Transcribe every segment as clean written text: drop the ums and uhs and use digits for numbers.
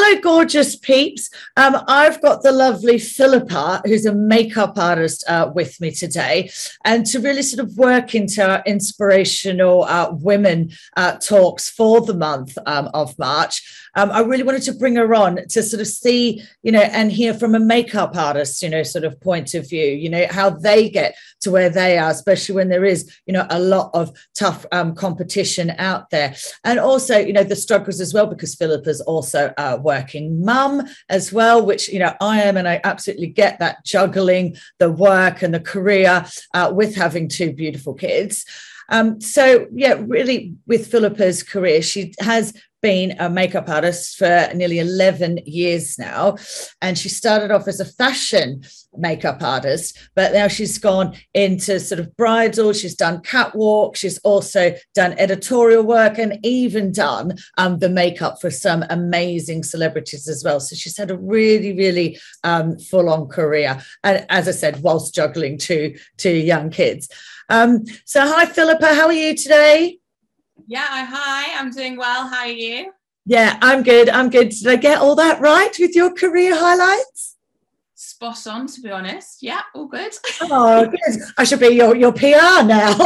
hello, gorgeous peeps. I've got the lovely Philippa, who's a makeup artist, with me today, and to really sort of work into our inspirational women talks for the month of March. I really wanted to bring her on to sort of see, and hear from a makeup artist, sort of point of view, how they get to where they are, especially when there is, a lot of tough competition out there. And also, the struggles as well, because Philippa's also a working mum as well, which, I am, and I absolutely get that, juggling the work and the career with having two beautiful kids. So, yeah, really with Philippa's career, she has been a makeup artist for nearly 11 years now. And she started off as a fashion makeup artist, but now she's gone into sort of bridal. She's done catwalk. She's also done editorial work and even done the makeup for some amazing celebrities as well. So she's had a really, really full-on career. And as I said, whilst juggling two young kids. So hi, Philippa, how are you today? Yeah, hi, I'm doing well. How are you? Yeah, I'm good. Did I get all that right with your career highlights? Spot on, to be honest. Yeah, all good. Oh, good. I should be your PR now.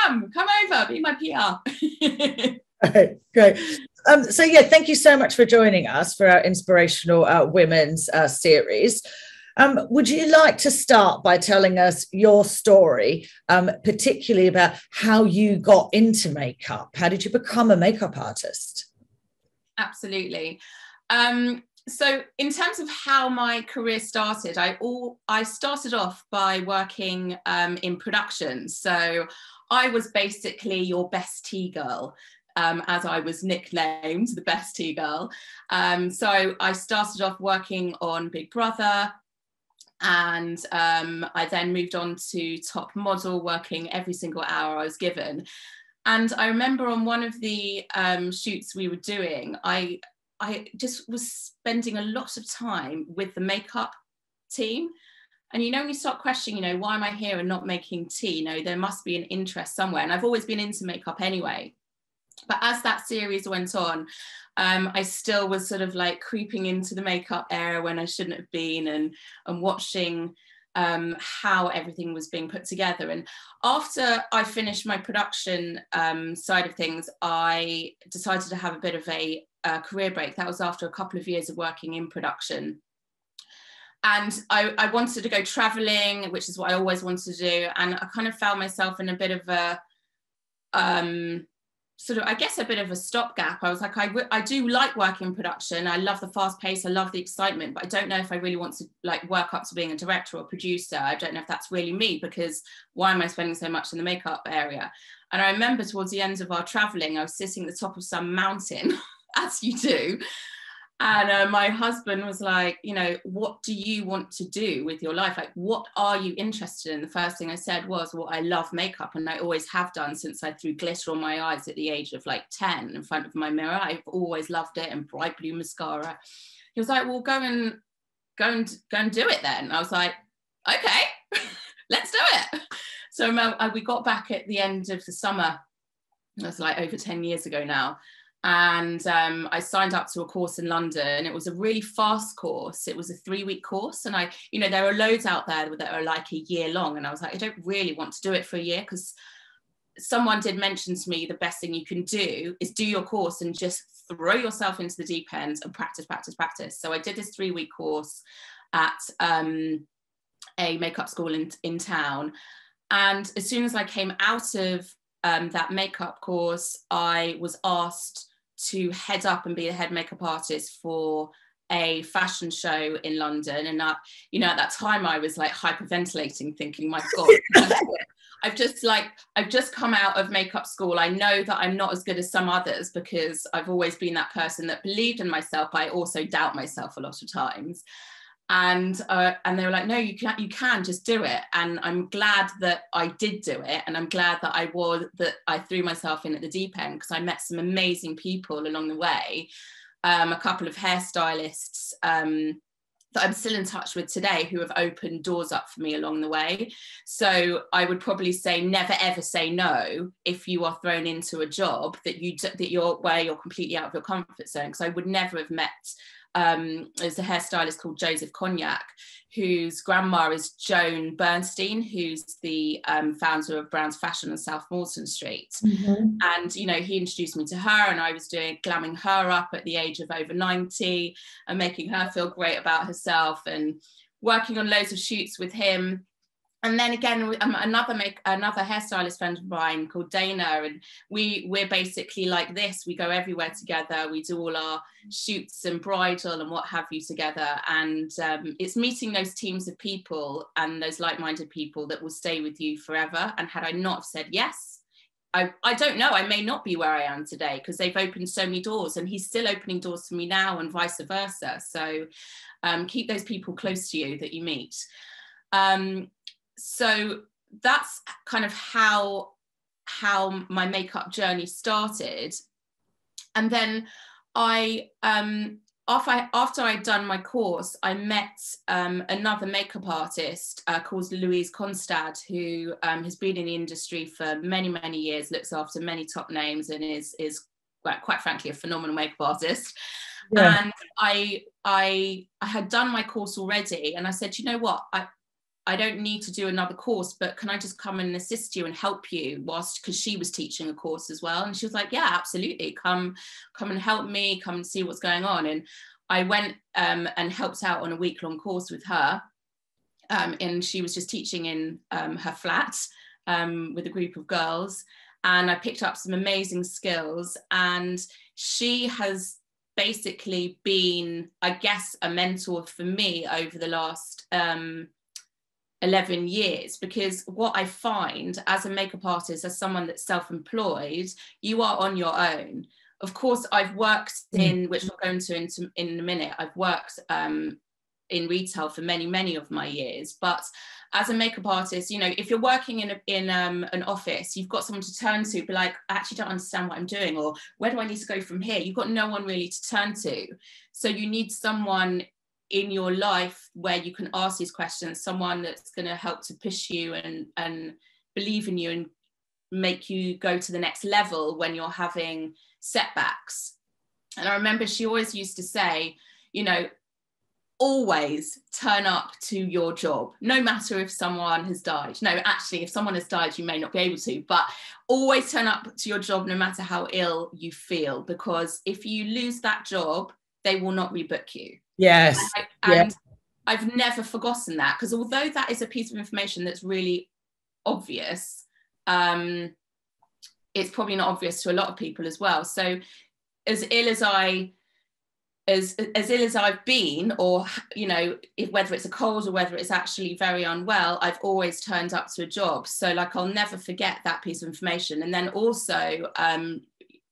Come over, be my PR. Great. So yeah, thank you so much for joining us for our Inspirational Women's series. Would you like to start by telling us your story, particularly about how you got into makeup? How did you become a makeup artist? Absolutely. So in terms of how my career started, I started off by working in production. So I was basically your best tea girl. As I was nicknamed, the best tea girl. So I started off working on Big Brother, and I then moved on to top model, working every single hour I was given. And I remember on one of the shoots we were doing, I just was spending a lot of time with the makeup team. And when you start questioning, why am I here and not making tea? There must be an interest somewhere. And I've always been into makeup anyway. But as that series went on, I still was sort of like creeping into the makeup area when I shouldn't have been, and watching how everything was being put together. And after I finished my production side of things, I decided to have a bit of a career break. That was after a couple of years of working in production. And I wanted to go traveling, which is what I always wanted to do. And I kind of found myself in a bit of a sort of, I guess, a bit of a stopgap. I was like, I do like working in production. I love the fast pace. I love the excitement, but I don't know if I really want to like work up to being a director or producer. I don't know if that's really me, because why am I spending so much in the makeup area? And I remember towards the end of our traveling, I was sitting at the top of some mountain, as you do. And my husband was like, what do you want to do with your life? Like, what are you interested in? The first thing I said was, well, I love makeup, and I always have done since I threw glitter on my eyes at the age of like 10 in front of my mirror. I've always loved it, and bright blue mascara. He was like, well, go and do it then. I was like, okay, let's do it. So we got back at the end of the summer. That's like over 10 years ago now. And I signed up to a course in London. It was a really fast course. It was a 3-week course. And there are loads out there that are like a year long. And I was like, I don't really want to do it for a year, because someone did mention to me the best thing you can do is do your course and just throw yourself into the deep end and practice. So I did this 3-week course at a makeup school in town. And as soon as I came out of that makeup course, I was asked to head up and be the head makeup artist for a fashion show in London. And at that time I was like hyperventilating, thinking, my God, I've just come out of makeup school. I know that I'm not as good as some others, because I've always been that person that believed in myself, but I also doubt myself a lot of times. And they were like, no, you can just do it. And I'm glad that I did do it. And I'm glad that I threw myself in at the deep end, because I met some amazing people along the way. A couple of hairstylists that that I'm still in touch with today, who have opened doors up for me along the way. So I would probably say never ever say no if you are thrown into a job where you're completely out of your comfort zone. Because I would never have met there's a hairstylist called Joseph Cognac, whose grandma is Joan Bernstein, who's the founder of Brown's Fashion on South Moulton Street. And, you know, he introduced me to her, and I was glamming her up at the age of over 90 and making her feel great about herself and working on loads of shoots with him. And then again, another hairstylist friend of mine called Dana, and we're basically like this. We go everywhere together. We do all our shoots and bridal and what have you together. And it's meeting those teams of people and those like-minded people that will stay with you forever. And had I not said yes, I don't know, I may not be where I am today, because they've opened so many doors, and he's still opening doors for me now, and vice versa. So keep those people close to you that you meet. So that's kind of how my makeup journey started. And then after I'd done my course, I met another makeup artist called Louise Constad, who has been in the industry for many, many years, looks after many top names, and is quite frankly a phenomenal makeup artist. Yeah. And I had done my course already, and I said, you know what, I don't need to do another course, but can I just come and assist you and help you because she was teaching a course as well. And she was like, yeah, absolutely. Come and help me, come and see what's going on. And I went and helped out on a week-long course with her. And she was just teaching in her flat with a group of girls. And I picked up some amazing skills. And she has basically been, I guess, a mentor for me over the last 11 years, because what I find as a makeup artist, as someone that's self-employed, you are on your own. Of course, I've worked in, which we'll go into in a minute, I've worked in retail for many, many of my years. But as a makeup artist, you know, if you're working in an office, you've got someone to turn to, be like, I actually don't understand what I'm doing, or where do I need to go from here? You've got no one really to turn to. So you need someone in your life where you can ask these questions, someone that's going to help to push you and believe in you and make you go to the next level when you're having setbacks. And I remember she always used to say, you know, always turn up to your job, no matter if someone has died. No, actually, if someone has died, you may not be able to, but always turn up to your job no matter how ill you feel, because if you lose that job, they will not rebook you. Yes. And I've never forgotten that, because although that is a piece of information that's really obvious, it's probably not obvious to a lot of people as well. So as ill as I've been, or, you know, whether it's a cold or whether it's actually very unwell, I've always turned up to a job. So like, I'll never forget that piece of information. And then also,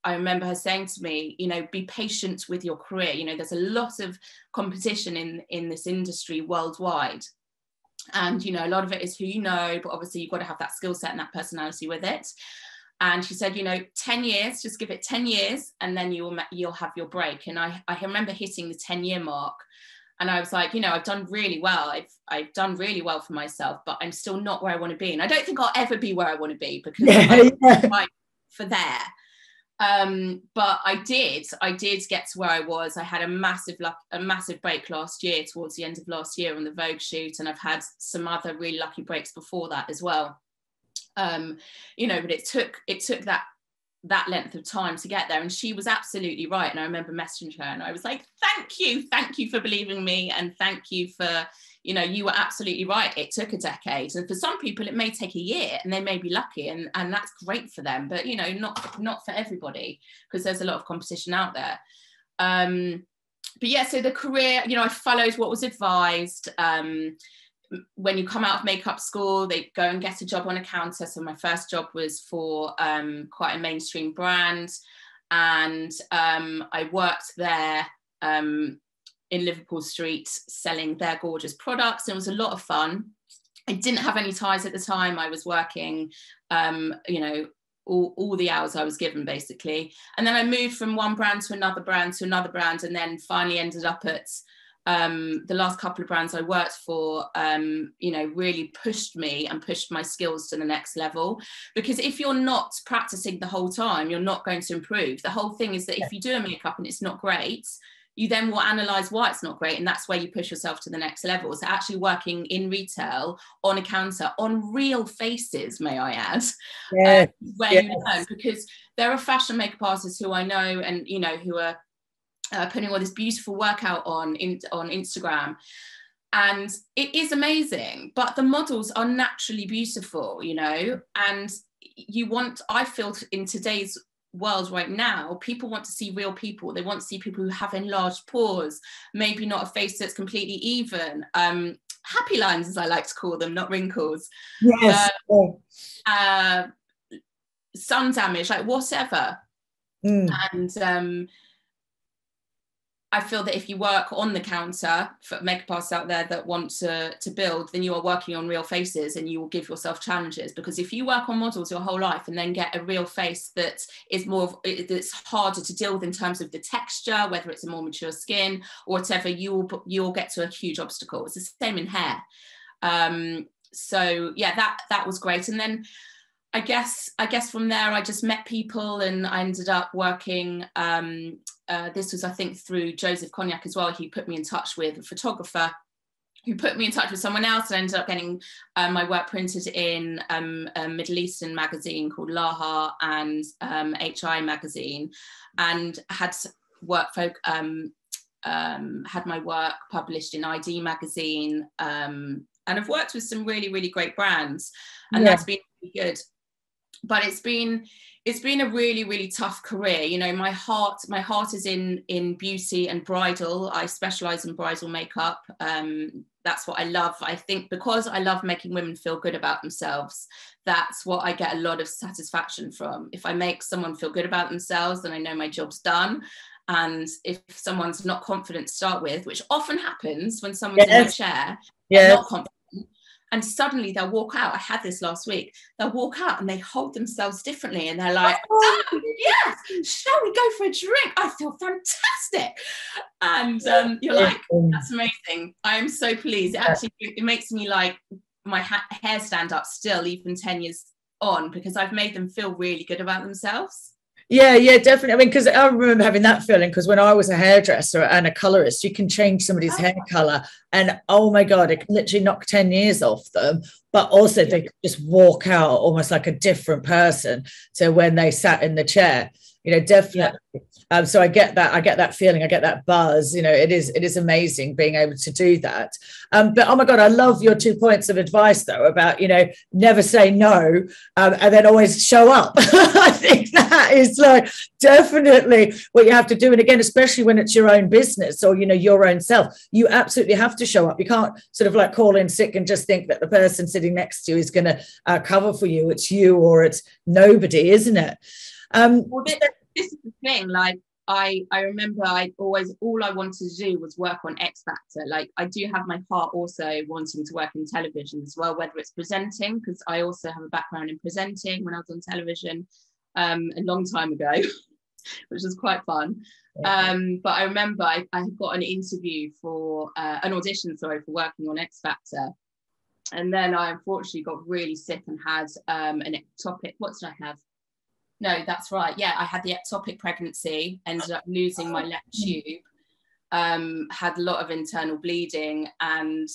I remember her saying to me, you know, be patient with your career. You know, there's a lot of competition in this industry worldwide. And, you know, a lot of it is who you know, but obviously you've got to have that skill set and that personality with it. And she said, you know, 10 years, just give it 10 years and then you'll have your break. And I remember hitting the 10-year mark. And I was like, you know, I've done really well. I've done really well for myself, but I'm still not where I want to be. And I don't think I'll ever be where I want to be, because I'm right for there. But I did get to where I was. I had a massive break last year, towards the end of last year, on the Vogue shoot, and I've had some other really lucky breaks before that as well. You know, but it took that length of time to get there, and she was absolutely right. And I remember messaging her and I was like, thank you for believing me, and thank you for, you know, you were absolutely right, it took a decade, and for some people it may take a year and they may be lucky, and that's great for them, but, you know, not for everybody, because there's a lot of competition out there. But yeah, so the career, you know, I followed what was advised. When you come out of makeup school, they go and get a job on a counter. So my first job was for quite a mainstream brand, and I worked there in Liverpool Street selling their gorgeous products. It was a lot of fun. I didn't have any ties at the time. I was working, you know, all the hours I was given, basically. And then I moved from one brand to another brand to another brand, and then finally ended up at the last couple of brands I worked for, you know, really pushed me and pushed my skills to the next level. Because if you're not practicing the whole time, you're not going to improve. The whole thing is that if you do a makeup and it's not great, you then will analyze why it's not great, and that's where you push yourself to the next level. So actually working in retail on a counter on real faces, may I add, where you learn, because there are fashion makeup artists who I know and, you know, who are putting all this beautiful work out on Instagram, and it is amazing, but the models are naturally beautiful, you know, and I feel in today's world right now, people want to see real people. They want to see people who have enlarged pores, maybe not a face that's completely even, happy lines, as I like to call them, not wrinkles. Yes. Sun damage, like whatever. And I feel that if you work on the counter, for makeup artists out there that want to build, then you are working on real faces, and you will give yourself challenges. Because if you work on models your whole life and then get a real face that is that's harder to deal with in terms of the texture, whether it's a more mature skin or whatever, you'll get to a huge obstacle. It's the same in hair. So yeah, that was great. And then I guess from there I just met people, and I ended up working, this was I think through Joseph Cognac as well. He put me in touch with a photographer who put me in touch with someone else, and I ended up getting my work printed in a Middle Eastern magazine called Laha and HI magazine, and had my work published in ID magazine, and I've worked with some really, really great brands, and that's been really good. But it's been a really, really tough career. You know, my heart is in beauty and bridal. I specialize in bridal makeup. That's what I love. I think because I love making women feel good about themselves, that's what I get a lot of satisfaction from. If I make someone feel good about themselves, then I know my job's done. And if someone's not confident to start with, which often happens when someone's in a chair, they're not confident, and suddenly they'll walk out. I had this last week. They'll walk out and they hold themselves differently, and they're like, oh, yes, shall we go for a drink? I feel fantastic. And you're like, that's amazing. I am so pleased. It makes me like my hair stand up still, even 10 years on, because I've made them feel really good about themselves. Yeah, definitely. I mean, because I remember having that feeling, because when I was a hairdresser and a colorist, you can change somebody's hair color, and oh my God, it literally knocked 10 years off them. But also they could just walk out almost like a different person to when they sat in the chair. You know, definitely. So I get that feeling, I get that buzz. You know, it is amazing being able to do that. But oh my God, I love your 2 points of advice though about, you know, never say no, and then always show up. I think that is like definitely what you have to do. And again, especially when it's your own business or, you know, your own self, you absolutely have to show up. You can't sort of like call in sick and just think that the person sitting next to you is going to cover for you. It's you or it's nobody, isn't it? Well, this is the thing, like I remember all I wanted to do was work on X Factor. Like I do have my heart also wanting to work in television as well, whether it's presenting, because I also have a background in presenting when I was on television a long time ago, which was quite fun. But I remember I got an interview for an audition, for working on X Factor. And then I unfortunately got really sick and had an ectopic, what did I have? No, that's right. Yeah, I had the ectopic pregnancy, ended up losing my left tube, had a lot of internal bleeding. And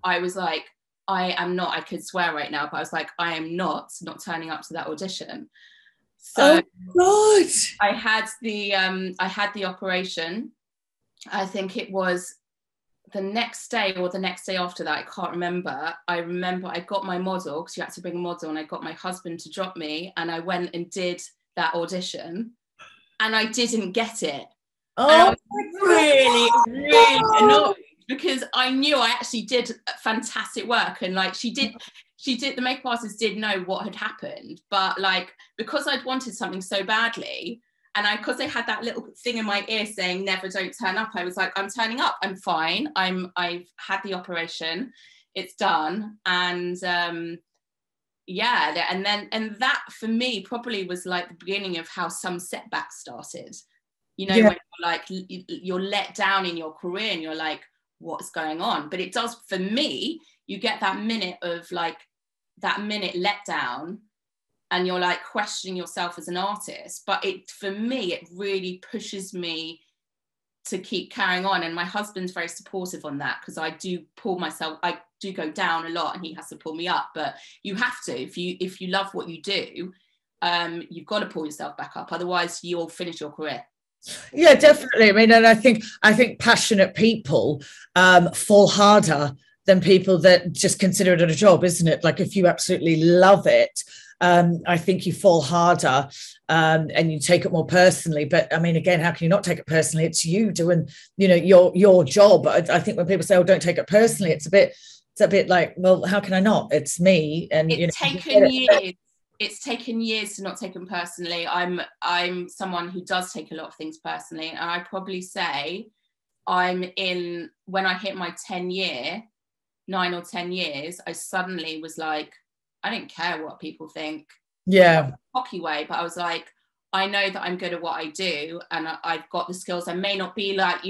I was like, I could swear right now, but I was like, I am not turning up to that audition. So God. I had the operation. I think it was the next day or the next day after that, I can't remember. I remember I got my model, because you had to bring a model, and I got my husband to drop me, and I went and did that audition, and I didn't get it. And I was really annoyed, because I knew I actually did fantastic work, and like she did, the makeup artist did know what had happened, but like because I'd wanted something so badly, and because they had that little thing in my ear saying never, don't turn up, I was like, I'm turning up, I'm fine, I've had the operation, it's done. And yeah, and that for me probably was like the beginning of how some setbacks started, you know, when you're like, you're let down in your career, and you're like, what's going on. But it does, for me, you get that minute of like, that minute letdown, and you're like questioning yourself as an artist. But it, for me, it really pushes me to keep carrying on. And my husband's very supportive on that, because I do go down a lot and he has to pull me up. But you have to, if you love what you do, you've got to pull yourself back up, otherwise you'll finish your career. Yeah, definitely. I mean, and I think passionate people fall harder than people that just consider it a job, isn't it? Like, if you absolutely love it, I think you fall harder and you take it more personally. But I mean, again, how can you not take it personally? It's you doing, your job. I think when people say, "Oh, don't take it personally," it's a bit like, well, how can I not? It's me. And it's taken years. It's taken years to not take them personally. I'm someone who does take a lot of things personally, and I probably say when I hit my 9 or 10 years, I suddenly was like, I don't care what people think. Yeah. In a cocky way, but I was like, I know that I'm good at what I do, and I've got the skills. I may not be like,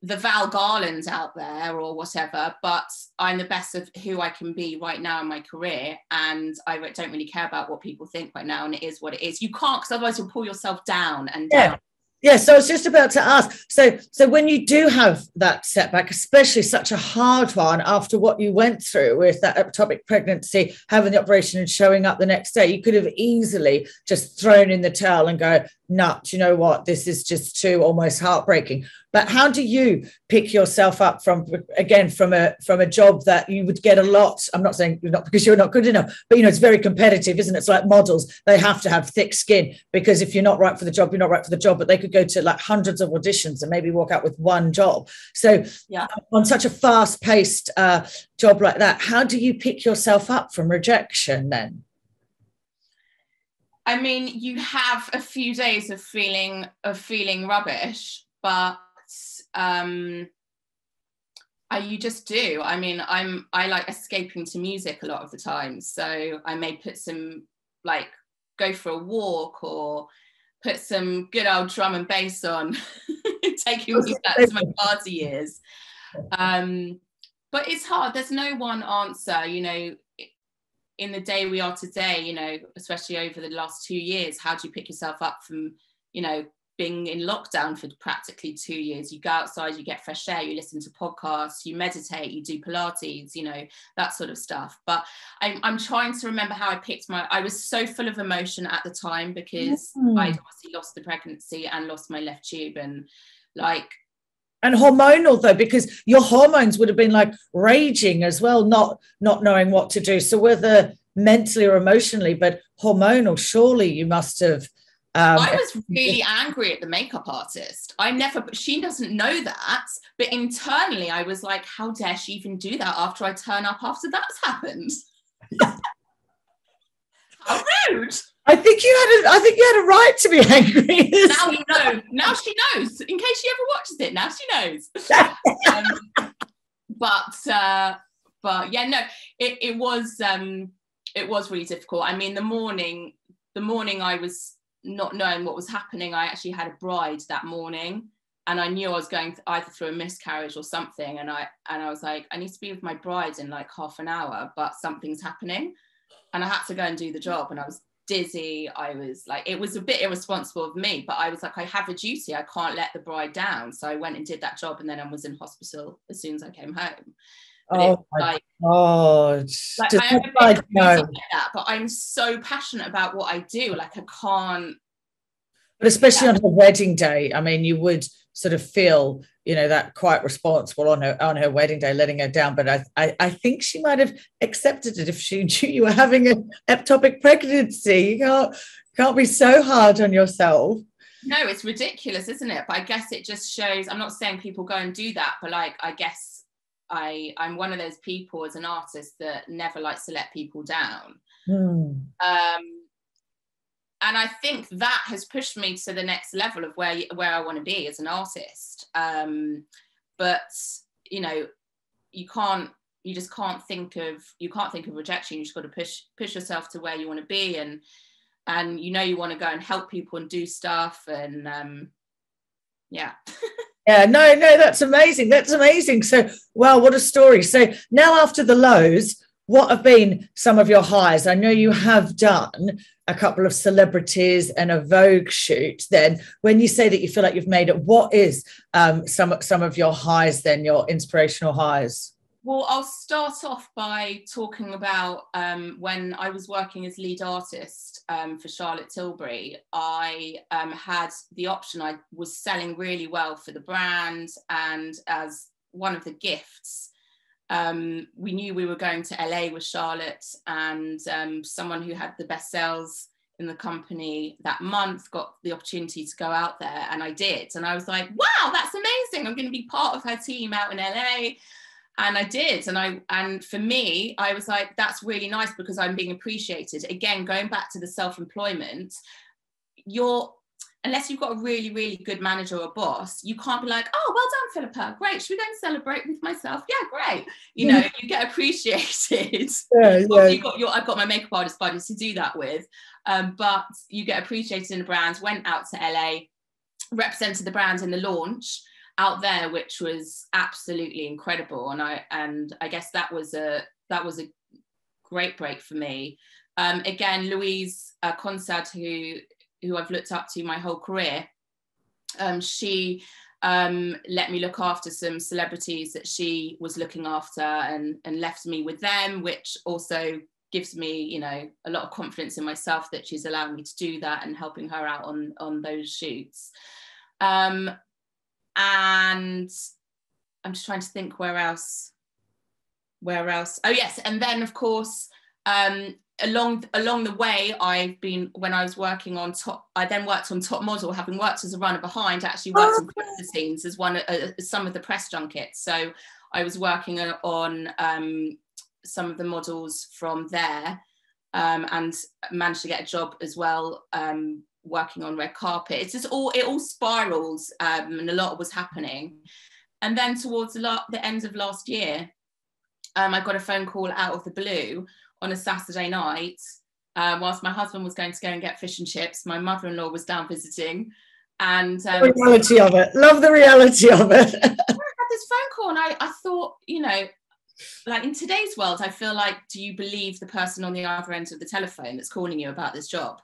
the Val Garlands out there or whatever, but I'm the best of who I can be right now in my career, and I don't really care about what people think right now, and it is what it is. You can't, because otherwise you'll pull yourself down and down. Yeah, so I was just about to ask, so when you do have that setback, especially such a hard one after what you went through with that ectopic pregnancy, having the operation and showing up the next day, you could have easily just thrown in the towel and go, "No, do you know what? This is just too almost heartbreaking." But how do you pick yourself up from a job that you would get a lot? I'm not saying you're not, because you're not good enough, but it's very competitive, isn't it? It's like models. They have to have thick skin, because if you're not right for the job, you're not right for the job. But they could go to like hundreds of auditions and maybe walk out with one job. So yeah, on such a fast-paced job like that, how do you pick yourself up from rejection then? I mean, you have a few days of feeling rubbish, but you just do. I mean, I like escaping to music a lot of the time, so I may put some, like, go for a walk or put some good old drum and bass on, taking me back to my party years. But it's hard. There's no one answer, in the day we are today, especially over the last 2 years. How do you pick yourself up from, being in lockdown for practically 2 years? You go outside, you get fresh air, you listen to podcasts, you meditate, you do Pilates, that sort of stuff. But I'm trying to remember how I was so full of emotion at the time, because I'd obviously lost the pregnancy and lost my left tube, and hormonal though, because your hormones would have been like raging as well, not knowing what to do. So whether mentally or emotionally, but hormonal, surely you must have. I was really angry at the makeup artist. She doesn't know that, but internally I was like, how dare she even do that after I turn up after that's happened? How rude. I think you had a right to be angry. Now you know. Now she knows. In case she ever watches it, now she knows. But yeah, no, it was really difficult. I mean, the morning I was not knowing what was happening, I actually had a bride that morning, and I knew I was going either through a miscarriage or something, and I was like, I need to be with my bride in like half an hour, but something's happening, and I had to go and do the job, and I was dizzy. I was like, it was a bit irresponsible of me, but I was like, I have a duty, I can't let the bride down. So I went and did that job, and then I was in hospital as soon as I came home. But my God. Like that, but I'm so passionate about what I do. Like, I can't. But especially on her wedding day, I mean, you would sort of feel, that quite responsible on her wedding day, letting her down. But I think she might have accepted it if she knew you were having an ectopic pregnancy. You can't be so hard on yourself. No, it's ridiculous, isn't it? But I guess it just shows. I'm not saying people go and do that, but like, I guess I'm one of those people as an artist that never likes to let people down. And I think that has pushed me to the next level of where I want to be as an artist. But you just can't think of rejection. You just got to push yourself to where you want to be, and you want to go and help people and do stuff, and yeah. Yeah, no, that's amazing. That's amazing. So, wow, what a story. So now after the lows, what have been some of your highs? I know you have done a couple of celebrities and a Vogue shoot. Then when you say that you feel like you've made it, what is some of your highs then, your inspirational highs? Well, I'll start off by talking about when I was working as lead artist for Charlotte Tilbury. I had the option. I was selling really well for the brand, and as one of the gifts, we knew we were going to LA with Charlotte, and someone who had the best sales in the company that month got the opportunity to go out there, and I did. And I was like, wow, that's amazing. I'm going to be part of her team out in LA. And I did. And for me, I was like, that's really nice because I'm being appreciated. Again, going back to the self-employment, unless you've got a really, really good manager or boss, you can't be like, oh, well done, Philippa. Great. Should we go and celebrate with myself? Yeah, great. You know, you get appreciated. I've got my makeup artist buddies to do that with. But you get appreciated in the brand. Went out to LA, represented the brand in the launch out there, which was absolutely incredible. And I guess that was a great break for me. Again, Louise Consad, who I've looked up to my whole career, she let me look after some celebrities that she was looking after, and left me with them, which also gives me, you know, a lot of confidence in myself that she's allowing me to do that and helping her out on those shoots. And I'm just trying to think where else. Oh yes, and then of course, along the way, when I was working on I then worked on Top Model, having worked as a runner behind, actually worked on the scenes as some of the press junkets. So I was working on some of the models from there, and managed to get a job as well, working on red carpet. It's just it all spirals, and a lot was happening. And then towards the end of last year, I got a phone call out of the blue on a Saturday night, whilst my husband was going to go and get fish and chips. My mother-in-law was down visiting, and the reality of it. Love the reality of it. I had this phone call, and I thought, you know, like in today's world, I feel like, do you believe the person on the other end of the telephone that's calling you about this job?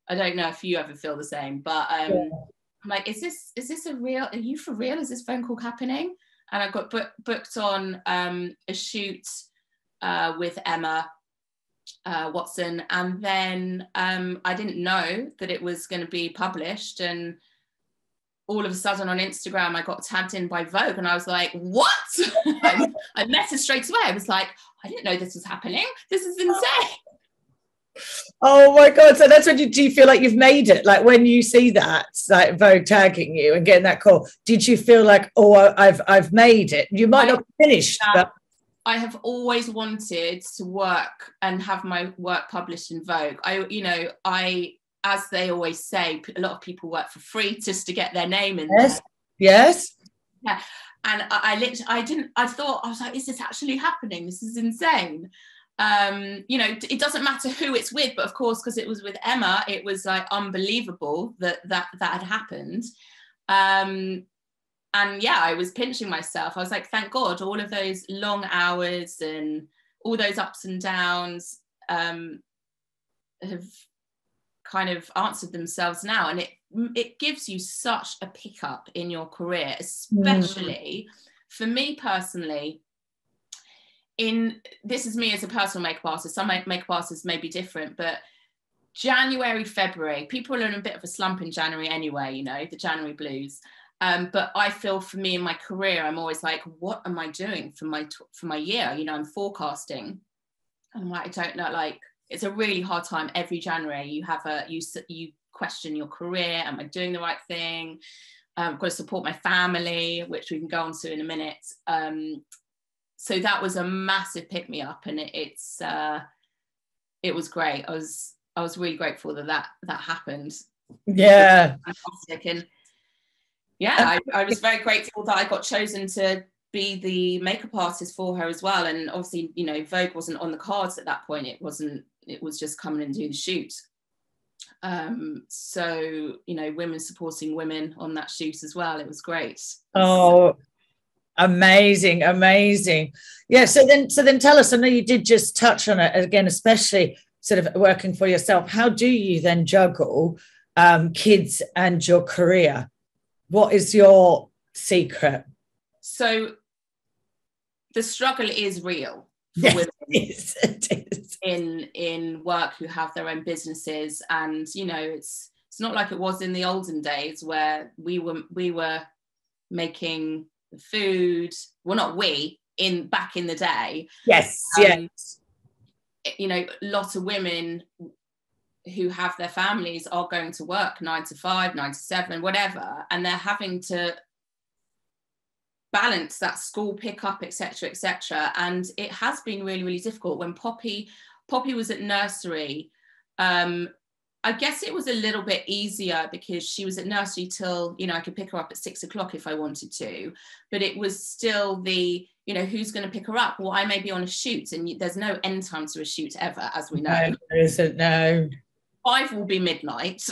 I don't know if you ever feel the same, but I'm like, is this a real? Are you for real? Is this phone call happening? And I got booked on a shoot with Emma Watson, and then I didn't know that it was going to be published, and all of a sudden on Instagram I got tagged in by Vogue, and I was like, what? I messaged straight away. I was like, I didn't know this was happening. This is insane. Oh my God. So that's what do you feel like you've made it? Like when you see that, like Vogue tagging you and getting that call, did you feel like, oh, I've made it? You might not be finished, but I have always wanted to work and have my work published in Vogue. As they always say, a lot of people work for free just to get their name in there. Yes. Yeah. And I thought, I was like, is this actually happening? This is insane. You know, it doesn't matter who it's with, but of course, because it was with Emma, it was like unbelievable that had happened. And yeah, I was pinching myself. I was like, thank God, all of those long hours and all those ups and downs have kind of answered themselves now. And it gives you such a pickup in your career, especially for me personally. This is me as a personal makeup artist. Some makeup artists may be different, but January, February, people are in a bit of a slump in January anyway, you know, the January blues. But I feel for me in my career, I'm always like, what am I doing for my year? You know, I'm forecasting. And I'm like, I don't know, like, it's a really hard time every January. You question your career. Am I doing the right thing? I've got to support my family, which we can go on to in a minute. So that was a massive pick me up, and it was great. I was really grateful that happened. Yeah. Fantastic. And yeah, I was very grateful that I got chosen to be the makeup artist for her as well. And obviously, you know, Vogue wasn't on the cards at that point. It was just coming and do the shoot. So, you know, women supporting women on that shoot as well. It was great. Oh, amazing, amazing. Yeah. So then tell us, I know you did just touch on it again, especially sort of working for yourself. How do you then juggle kids and your career? What is your secret? So the struggle is real for Yes, women it is. in work who have their own businesses. And, you know, it's not like it was in the olden days where we were making the food. Well, not we, back in the day. Yes, yes. You know, lots of women who have their families are going to work 9 to 5, 9 to 7, whatever, and they're having to balance that school pickup, etc. And it has been really, really difficult. When Poppy was at nursery, I guess it was a little bit easier because she was at nursery till, you know, I could pick her up at 6 o'clock if I wanted to, but it was still the, you know, who's going to pick her up? Well, I may be on a shoot, and there's no end time to a shoot ever, as we know. No, there isn't, no. 5 will be midnight.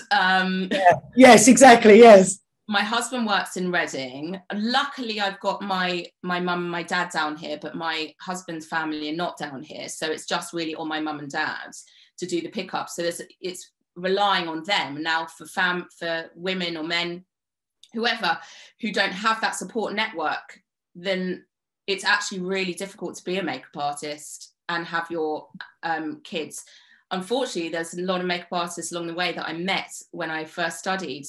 Yes, exactly, yes. My husband works in Reading. Luckily, I've got my mum and my dad down here, but my husband's family are not down here. So it's just really on my mum and dad to do the pickup. So it's relying on them. Now for women or men, whoever, who don't have that support network, then it's actually really difficult to be a makeup artist and have your kids. Unfortunately, there's a lot of makeup artists along the way that I met when I first studied,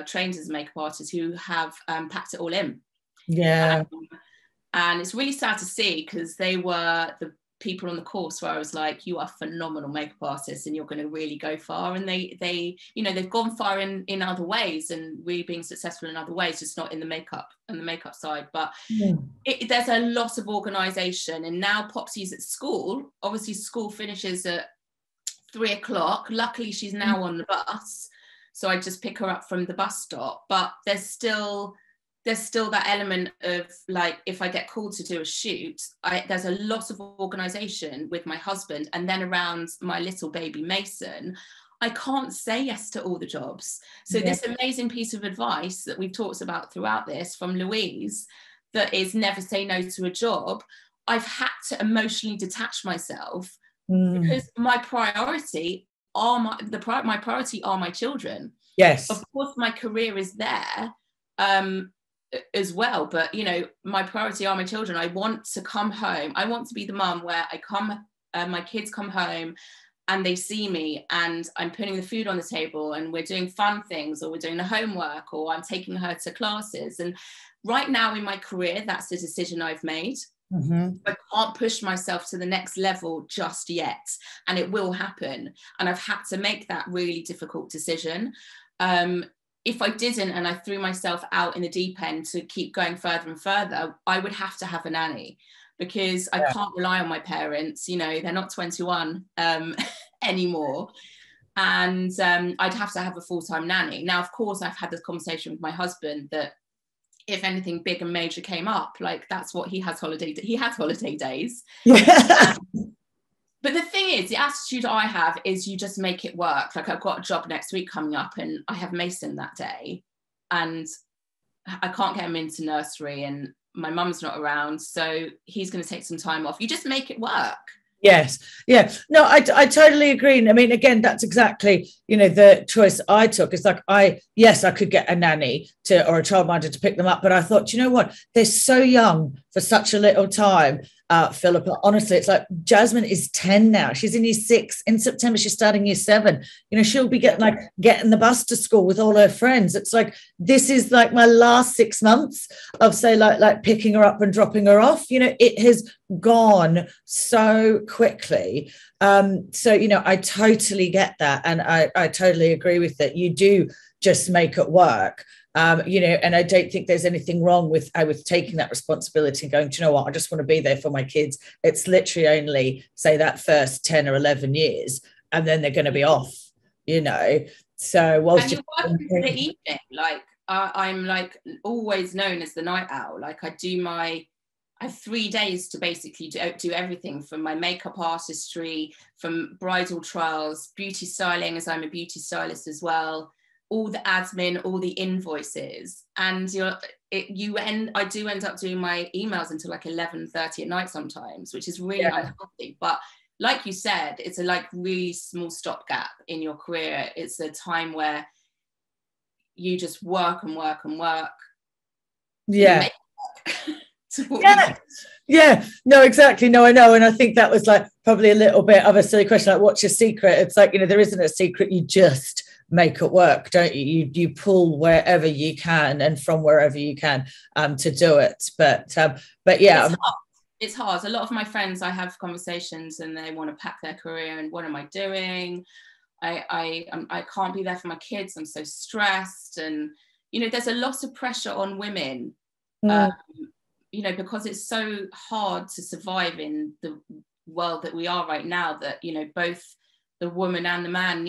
trained as a makeup artist, who have packed it all in. Yeah. And it's really sad to see, because they were the people on the course where I was like, you are phenomenal makeup artists and you're going to really go far. And they you know, they've gone far in other ways and really being successful in other ways, just not in the makeup and the makeup side. But there's a lot of organisation. And now Popsy's at school. Obviously, school finishes at 3 o'clock. Luckily, she's now on the bus, so I just pick her up from the bus stop. But there's still that element of, like, if I get called to do a shoot, there's a lot of organisation with my husband, and then around my little baby Mason, I can't say yes to all the jobs. So this amazing piece of advice that we've talked about throughout this from Louise, that is never say no to a job, I've had to emotionally detach myself. Because my priority are my priority are my children. Yes. Of course, my career is there as well, but, you know, my priority are my children. I want to come home. I want to be the mum where my kids come home and they see me and I'm putting the food on the table and we're doing fun things, or we're doing the homework, or I'm taking her to classes. And right now in my career, that's the decision I've made. I can't push myself to the next level just yet, and it will happen. And I've had to make that really difficult decision. If I didn't, and I threw myself out in the deep end to keep going further and further, I would have to have a nanny, because I can't rely on my parents. You know, they're not 21 anymore. And I'd have to have a full-time nanny. Now, of course, I've had this conversation with my husband that if anything big and major came up, like, that's what he has holiday days. But the thing is, the attitude I have is you just make it work. Like, I've got a job next week coming up and I have Mason that day and I can't get him into nursery and my mum's not around, so he's going to take some time off. You just make it work. Yes. Yeah. No, I totally agree. I mean, again, that's exactly, you know, the choice I took. It's like, I could get a nanny or a childminder to pick them up. But I thought, you know what? They're so young for such a little time. Philippa, honestly, it's like Jasmine is 10 now. She's in year 6. In September, she's starting year 7. You know, she'll be getting the bus to school with all her friends. It's like, this is like my last 6 months of, say, like picking her up and dropping her off. You know, it has gone so quickly. So, you know, I totally get that. And I totally agree with it. You do just make it work. You know, and I don't think there's anything wrong with taking that responsibility and going, do you know what, I just want to be there for my kids. It's literally only, say, that first 10 or 11 years, and then they're going to be off, you know. So whilst and you're working for the evening, like I'm like always known as the night owl. Like I I have 3 days to basically do everything, from my makeup artistry, from bridal trials, beauty styling, as I'm a beauty stylist as well, all the admin, all the invoices. And I do end up doing my emails until like 11:30 at night sometimes, which is really unhealthy. But like you said, it's a like really small stopgap in your career. It's a time where you just work and work and work. Yeah. Yeah, no, exactly. No, I know. And I think that was like probably a little bit of a silly question, like, what's your secret? It's like, there isn't a secret. You just make it work, don't you? You pull wherever you can and from wherever you can to do it. But yeah. It's hard. A lot of my friends, I have conversations and they want to pack their career and what am I doing? I can't be there for my kids. I'm so stressed. And, there's a lot of pressure on women, because it's so hard to survive in the world that we are right now, that, both the woman and the man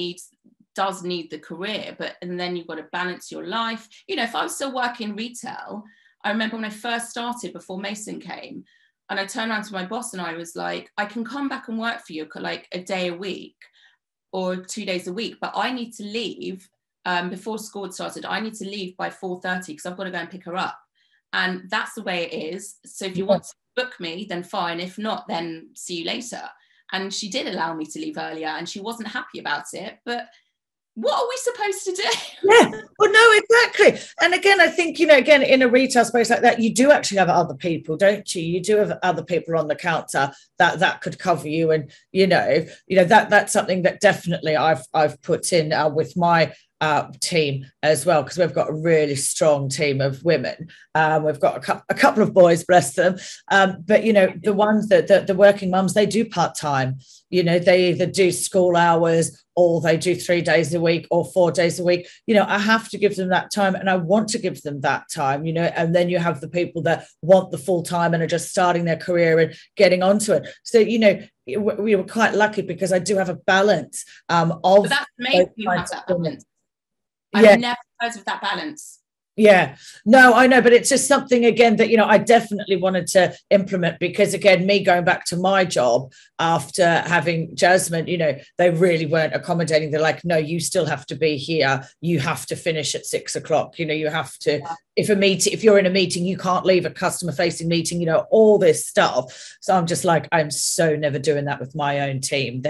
does need the career, and then you've got to balance your life. If I was still working retail, I remember when I first started before Mason came, and I turned around to my boss and I was like, I can come back and work for you like a day a week or 2 days a week, but I need to leave before school had started. I need to leave by 4:30 because I've got to go and pick her up. And that's the way it is. So if you want to book me, then fine. If not, then see you later. And she did allow me to leave earlier and she wasn't happy about it. But what are we supposed to do? Yeah, well, no, exactly. And again, I think, again, in a retail space like that, you do actually have other people, don't you? You do have other people on the counter that could cover you. And, that's something that definitely I've put in with my team as well, because we've got a really strong team of women. We've got a couple of boys, bless them. But, the ones that the working mums, they do part-time. They either do school hours or they do 3 days a week or 4 days a week. I have to give them that time and I want to give them that time, and then you have the people that want the full time and are just starting their career and getting onto it. So, we were quite lucky because I do have a balance of. But that's amazing you have that balance. I've never heard of that balance. Yeah, no, I know, but it's just something again that, I definitely wanted to implement, because again, me going back to my job after having Jasmine, they really weren't accommodating. They're like, no, you still have to be here. You have to finish at 6 o'clock. You have to, if you're in a meeting, you can't leave a customer facing meeting, all this stuff. So I'm just like, I'm so never doing that with my own team.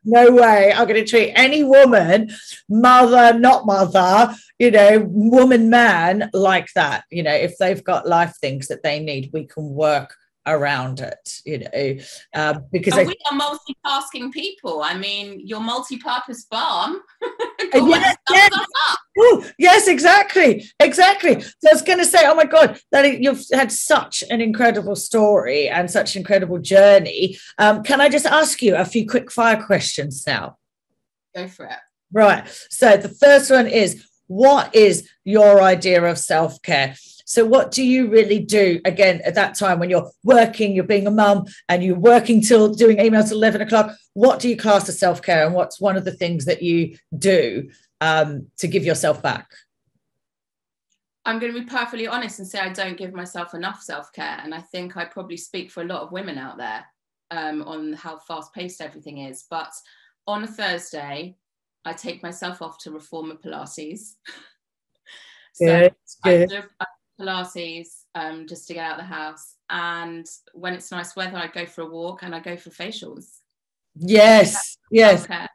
No way I'm going to treat any woman, mother, not mother, woman, man, like that. If they've got life things that they need, we can work around it, because we are multitasking people. I mean, your multi-purpose balm. Yes, exactly. So I was going to say, oh my God, that you've had such an incredible story and such an incredible journey. Can I just ask you a few quick fire questions now? Go for it. Right. So the first one is, what is your idea of self-care? So what do you really do, again, at that time when you're working, you're being a mum and you're working till doing emails till 11 o'clock? What do you class as self-care, and what's one of the things that you do to give yourself back? I'm going to be perfectly honest and say I don't give myself enough self-care. And I think I probably speak for a lot of women out there on how fast-paced everything is. But on a Thursday, I take myself off to Reformer Pilates. Good. I do Pilates just to get out of the house. And when it's nice weather, I go for a walk and I go for facials. Yes. Self-care.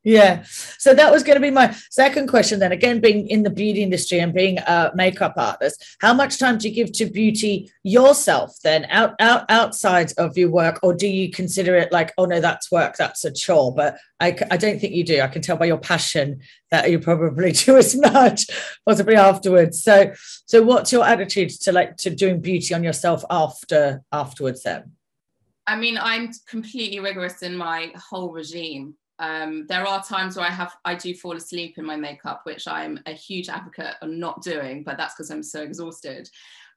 Yeah. So that was going to be my second question then. Again, being in the beauty industry and being a makeup artist, how much time do you give to beauty yourself then outside of your work? Or do you consider it like, oh no, that's work, that's a chore? But I don't think you do. I can tell by your passion that you probably do as much, possibly afterwards. So what's your attitude to doing beauty on yourself afterwards then? I mean, I'm completely rigorous in my whole regime. There are times where I do fall asleep in my makeup, which I'm a huge advocate of not doing, but that's because I'm so exhausted.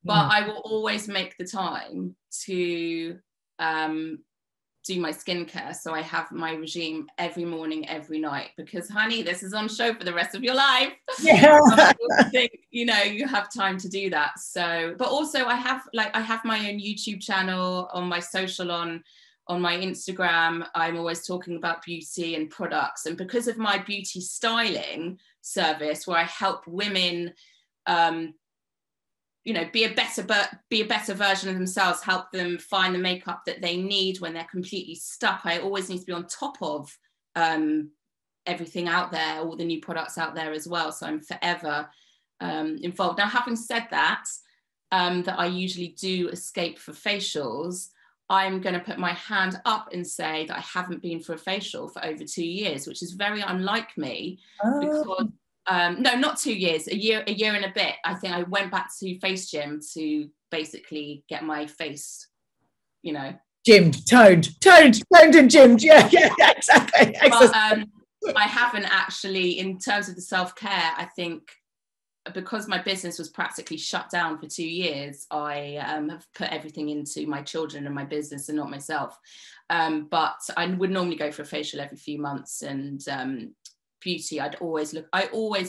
But I will always make the time to do my skincare. So I have my regime every morning, every night, because honey, this is on show for the rest of your life. Yeah. I think, you know, you have time to do that. So, but also I have my own YouTube channel, on my social, on my Instagram. I'm always talking about beauty and products. And because of my beauty styling service, where I help women, you know, be a better version of themselves, help them find the makeup that they need when they're completely stuck. I always need to be on top of everything out there, all the new products out there as well. So I'm forever involved. Now, having said that, that I usually do escape for facials, I'm going to put my hand up and say that I haven't been for a facial for over 2 years, which is very unlike me. Because no, not 2 years, a year and a bit. I think I went back to Face Gym to basically get my face, you know, toned and gymmed. Yeah, exactly. But I haven't actually, in terms of the self-care, I think because my business was practically shut down for 2 years, I have put everything into my children and my business and not myself. But I would normally go for a facial every few months, and beauty, I always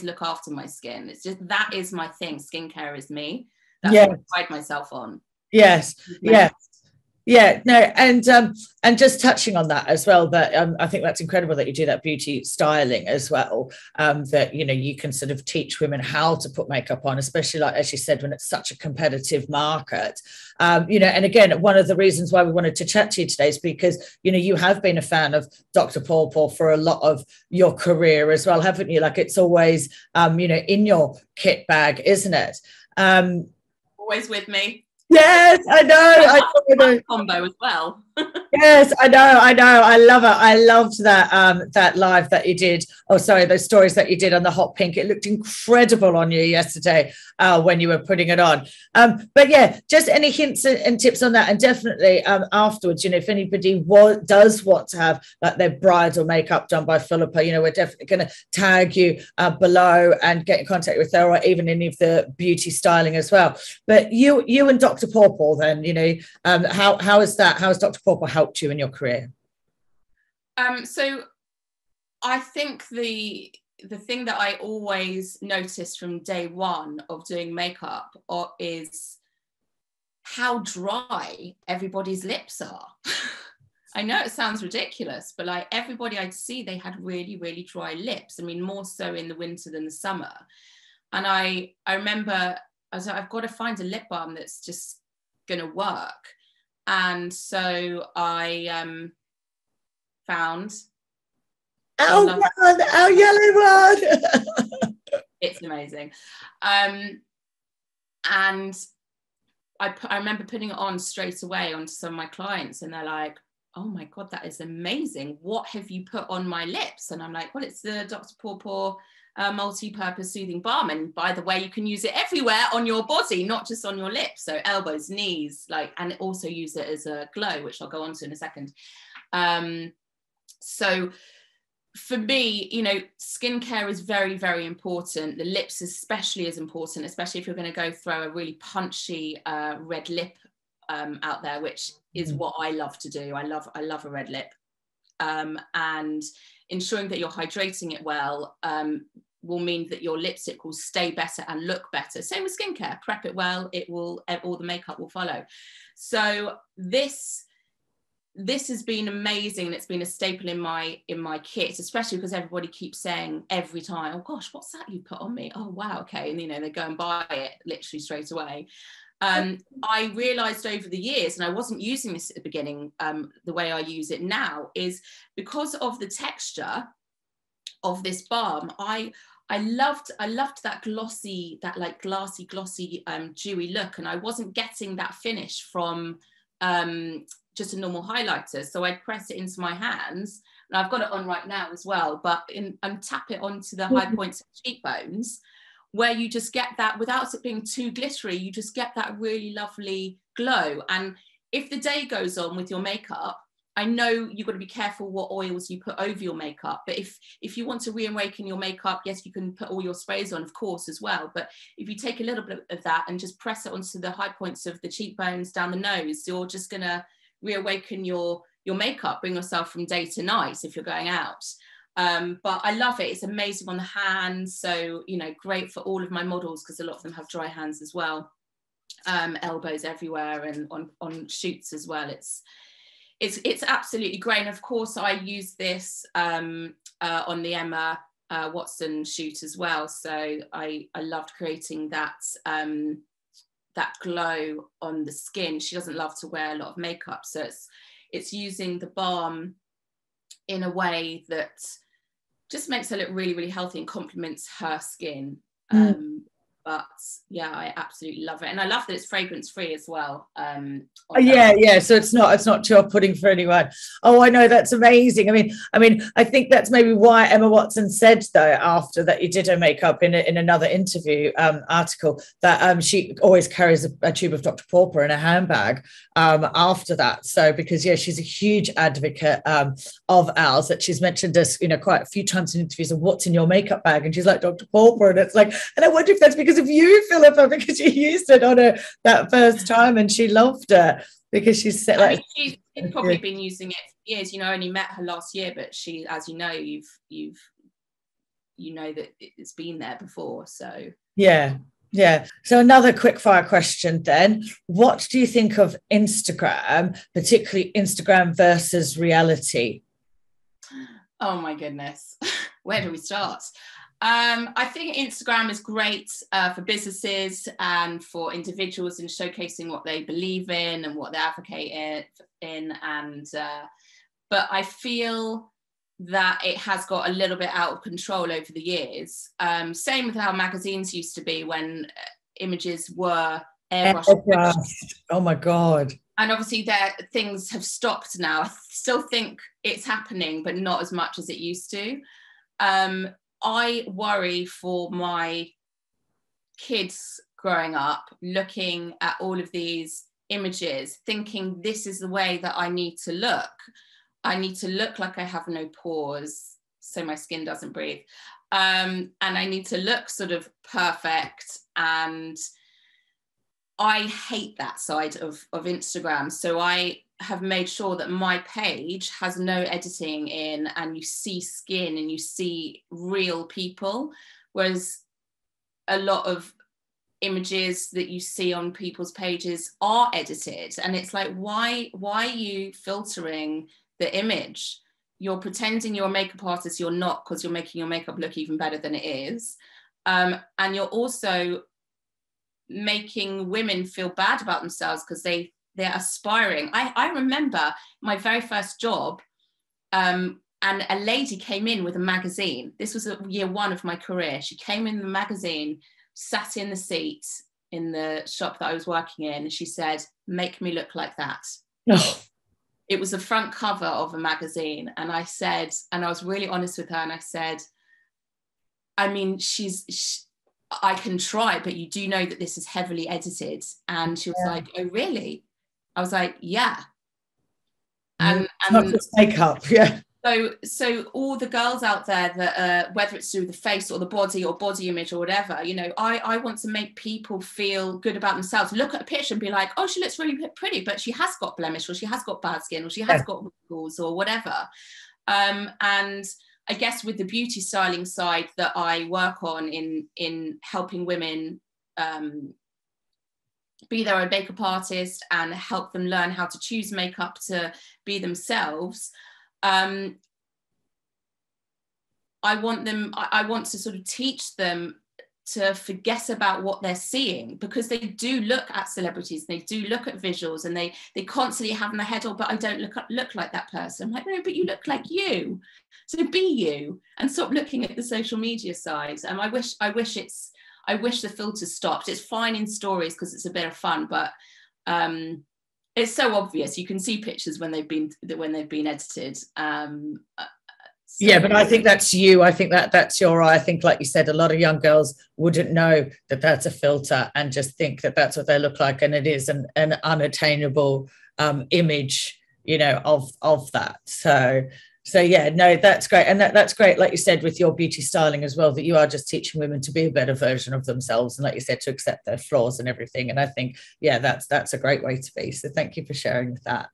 look after my skin. It's just, that is my thing. Skincare is me. That's what I pride myself on. Yes. Yeah, no, and just touching on that as well, that I think that's incredible that you do that beauty styling as well, that, you know, you can sort of teach women how to put makeup on, especially, like, as you said, when it's such a competitive market, you know. And again, one of the reasons why we wanted to chat to you today is because, you know, you have been a fan of Dr. PAWPAW for a lot of your career as well, haven't you? Like, it's always, you know, in your kit bag, isn't it? Always with me. Yes, I know. I know. Combo as well. Yes, I know. I love it. I loved that live that you did. Oh, sorry, those stories that you did on the hot pink. It looked incredible on you yesterday when you were putting it on. But yeah, just any hints and tips on that, and definitely afterwards, you know, if anybody does want to have like their bridal makeup done by Philippa, you know, we're definitely going to tag you below and get in contact with her, or even any of the beauty styling as well. But you and Dr. PAWPAW, then, you know, how is that? How has Dr. PAWPAW helped you in your career? So I think the thing that I always noticed from day one of doing makeup is how dry everybody's lips are. I know it sounds ridiculous, but like everybody I'd see, they had really, really dry lips. I mean, more so in the winter than the summer. And I remember I was like, I've got to find a lip balm that's just going to work. And so I found our yellow one. It's amazing. And I remember putting it on straight away onto some of my clients, and they're like, oh my God, that is amazing. What have you put on my lips? And I'm like, well, it's the Dr. PAWPAW multi-purpose soothing balm. And by the way, you can use it everywhere on your body, not just on your lips. So elbows, knees, like, and also use it as a glow, which I'll go on to in a second. So for me, you know, skincare is very, very important. The lips especially is important, especially if you're going to go throw a really punchy red lip out there, which is what I love to do. I love a red lip. And ensuring that you're hydrating it well will mean that your lipstick will stay better and look better. Same with skincare, prep it well, it will, all the makeup will follow. So this has been amazing, and it's been a staple in my kit, especially because everybody keeps saying every time, oh gosh, what's that you put on me? Oh wow, okay. And you know, they go and buy it literally straight away. I realized over the years, and I wasn't using this at the beginning, the way I use it now, is because of the texture of this balm. I loved that glossy, that like glassy, dewy look, and I wasn't getting that finish from just a normal highlighter. So I'd press it into my hands, and I've got it on right now as well, but and tap it onto the high points of the cheekbones, where you just get that, without it being too glittery, you just get that really lovely glow. And if the day goes on with your makeup, I know you've got to be careful what oils you put over your makeup, but if you want to reawaken your makeup, yes, you can put all your sprays on, of course, as well. But if you take a little bit of that and just press it onto the high points of the cheekbones, down the nose, you're just going to reawaken your your makeup, bring yourself from day to night if you're going out. But I love it. It's amazing on the hands. So, you know, great for all of my models because a lot of them have dry hands as well. Elbows everywhere and on shoots as well. It's absolutely great. And of course, I use this on the Emma Watson shoot as well. So I loved creating that that glow on the skin. She doesn't love to wear a lot of makeup, so it's using the balm in a way that just makes her look really, really healthy and complements her skin. But yeah, I absolutely love it, and I love that it's fragrance free as well. Yeah. So it's not too off-putting for anyone. Oh, I know, that's amazing. I mean, I think that's maybe why Emma Watson said though after that you did her makeup in another interview article that she always carries a tube of Dr. Pawpaw in a handbag after that. So because she's a huge advocate of ours, that she's mentioned us, you know, quite a few times in interviews of what's in your makeup bag, and she's like Dr. Pawpaw, and it's like, and I wonder if that's because of you, Philippa, because you used it on her that first time and she loved it. Because she's like, I mean, she's probably been using it for years. You know, I only met her last year, but she, as you know, you know that it's been there before. So yeah. So another quick fire question then: what do you think of Instagram, particularly Instagram versus reality? Oh my goodness, where do we start? I think Instagram is great for businesses and for individuals in showcasing what they believe in and what they advocate in. And but I feel that it has got a little bit out of control over the years. Same with how magazines used to be when images were airbrushed. Oh my God. And obviously things have stopped now. I still think it's happening, but not as much as it used to. I worry for my kids growing up, looking at all of these images, thinking this is the way that I need to look. I need to look like I have no pores, so my skin doesn't breathe. And I need to look sort of perfect. And I hate that side of Instagram. So I have made sure that my page has no editing in, and you see skin and you see real people, whereas a lot of images that you see on people's pages are edited, and it's like, why are you filtering the image? You're pretending you're a makeup artist, you're not, because you're making your makeup look even better than it is. And you're also making women feel bad about themselves because they're aspiring. I remember my very first job, and a lady came in with a magazine. This was year one of my career. She came in the magazine, sat in the seat in the shop that I was working in, and she said, "Make me look like that." Oh. It was the front cover of a magazine. And I said, and I was really honest with her, and I said, I mean, I can try, but you do know that this is heavily edited. And she was like, "Oh, really?" I was like, "Yeah." And not just makeup, yeah. So all the girls out there that whether it's through the face or the body or body image or whatever, you know, I want to make people feel good about themselves. Look at a picture and be like, "Oh, she looks really pretty, but she has got blemish, or she has got bad skin, or she has got wrinkles or whatever." And I guess with the beauty styling side that I work on in helping women be their own makeup artist and help them learn how to choose makeup to be themselves, I want to sort of teach them to forget about what they're seeing, because they do look at celebrities, they do look at visuals, and they constantly have in their head, "Oh, but I don't look like that person." I'm like, "No, but you look like you. So be you and stop looking at the social media side." And I wish the filter stopped. It's fine in stories because it's a bit of fun, but it's so obvious. You can see pictures when they've been edited. Yeah, but I think that's you. I think that's your eye. I think, like you said, a lot of young girls wouldn't know that that's a filter and just think that that's what they look like, and it is an unattainable image, you know, of that. So yeah, no, that's great. And that's great, like you said, with your beauty styling as well, that you are just teaching women to be a better version of themselves, and like you said, to accept their flaws and everything. And I think, yeah, that's a great way to be. So thank you for sharing that.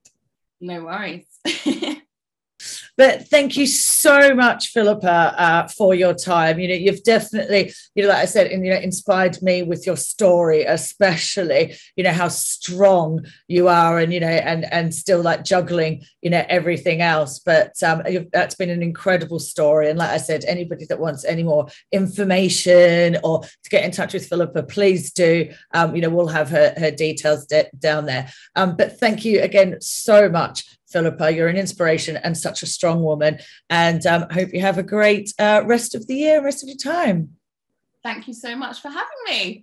No worries. But thank you so much, Philippa, for your time. You've definitely, like I said, inspired me with your story, especially, how strong you are, and, and still like juggling, everything else. But that's been an incredible story. And like I said, anybody that wants any more information or to get in touch with Philippa, please do. We'll have her details down there. But thank you again so much, Philippa. You're an inspiration and such a strong woman, and hope you have a great rest of the year, rest of your time. Thank you so much for having me.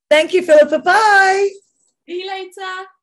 Thank you, Philippa. Bye. See you later.